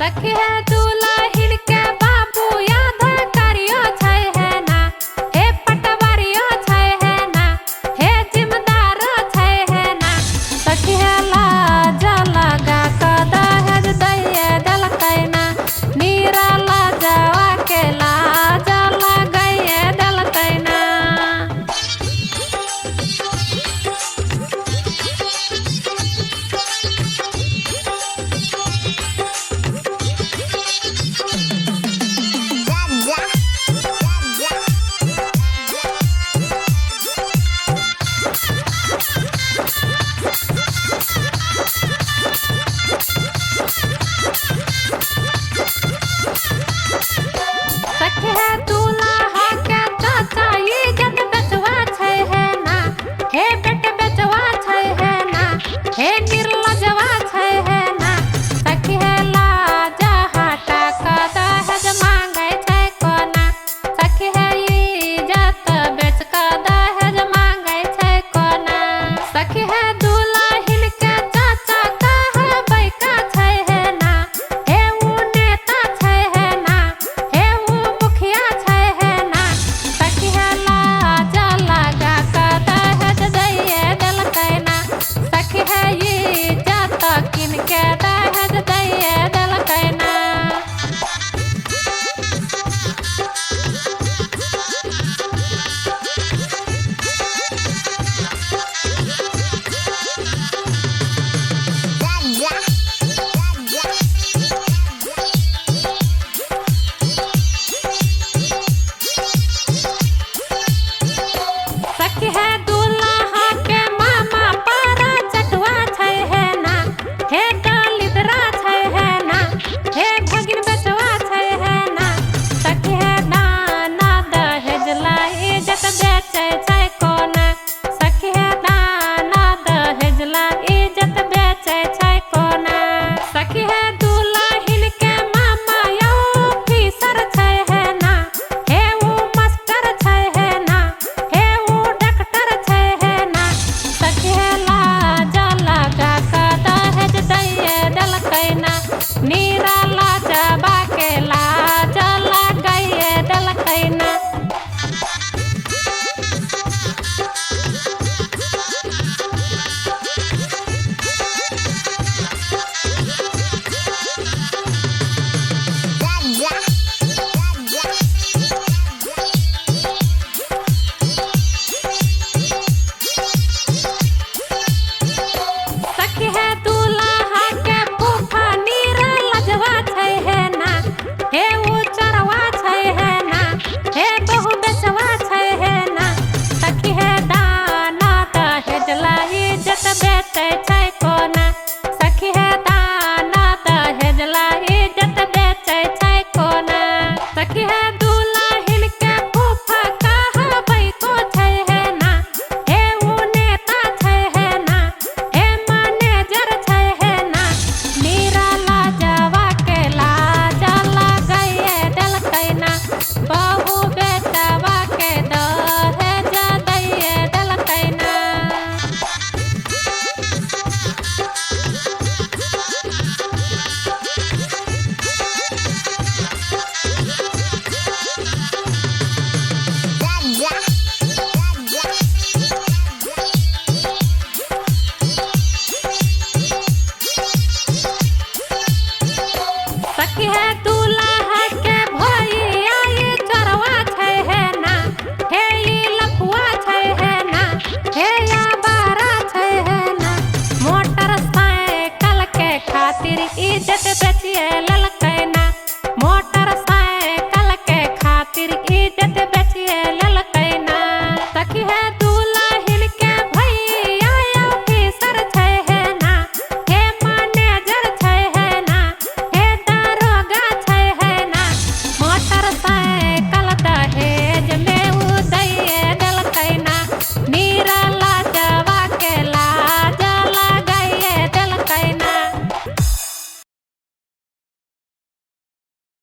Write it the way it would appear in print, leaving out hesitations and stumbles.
सखी है दुल्हन के बाबू याद करियो छै है ना, हे पटवारियो छै है ना, हे जिम्मेदार छै है ना। सखी है लाज लगा क दहेज दैये देलकै ना, नीरा लाजवा के लाज लगाइए देलकै ना। सखी है दूल्हा के चाचा इज्जत बेचवा छै है ना, हे बेटे बेचवा छै है ना, हे निर्लजवा छै है ना। सखी है लाज हटा क दहेज मांगै छै कोना, सखी है इज्जत बेच क दहेज मांगै छै कोना। सखी है दुल्हन के चाचा कहबै का छै है ना, हे उ नेता छै है ना, हे उ मुखिया छै है ना। सखी है लाज लगा क दहेज दैये देलकै ना, सखी है इज्जत किन के दहेज दैये देलकै ना। सखी है दूल्हा के मामा पारा चटवा छै है ना, हे दलिद्रा छै है ना, हे भगिन बेचवा छै है ना। सखी है दाना दहेज ला इज्जत बेचै छै कोना, सखी है दाना दहेज ला इज्जत बेचै छै कोना। सखी है दुल्हन के मामा ऑफिसर छै है ना, हे उ मास्टर छै है ना, हे उ डॉक्टर छै है ना। सखी है लाज लगा क दहेज दैये देलकै ना, नीरा लाजवा के लाज लगाइए देलकै ना। सखी है दूल्हा के फूफा नीरा लजवा छै है ना, हे उ चरवा छै है ना, हे बहु बेचवा छै है ना। सखी है दाना दहेज ला इज्जत बेचै छै कोना, सखी है दाना दहेज ला इज्जत बेचै छै कोना। सखी है दुल्हन के फूफा कहबै को छै है ना, हे उ नेता छै है ना, हे मैनेजर छै है ना। नीरा लाजवा के लाज लगाइए देलकै ना, बहु बेटवा के दहेज दैये देलकै ना। सखी है दूल्हा के भैया ये चरवा छै है ना, हे ई लफुआ छै है ना, हे आवारा छै है ना। मोटरसाइकिल के खातिर इज्जत बेचिए लेलकै ना, मोटरसाइकिल के खातिर इज्जत बेचिए लेलकै ना। सखी है